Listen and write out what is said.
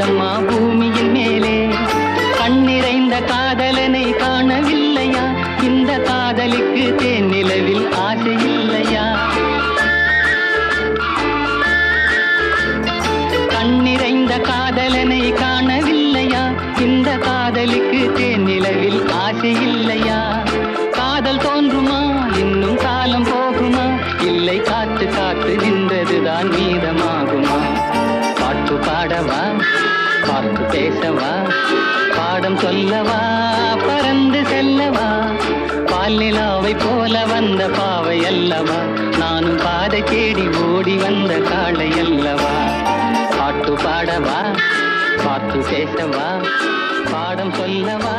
ஏதம்மா பூமியின் மேலே கண்ணிறைந்த காதலனை காணவில்லையா? இந்த காதலிக்கு தேன் நிலவில் ஆசை இல்லையா? கண்ணிறைந்த காதலனை காணவில்லையா? இந்த காதலிக்கு தேன் நிலவில் ஆசை இல்லையா? காதல் தோன்றுமா? இன்னும் காலம் போகுமா? இல்லை, காத்து காத்து நின்றதுதான் மீதமாகுமா? பாட்டு பாடவா, பார்த்து பேசவா, பாடம் சொல்லவா, பறந்து செல்லவா? பால் நிலாவை போல வந்த பாவை அல்லவா? நானும் பாதை தேடி ஓடி வந்த காளை அல்லவா? பாட்டு பாடவா, பார்த்து பேசவா, பாடம் சொல்லவா?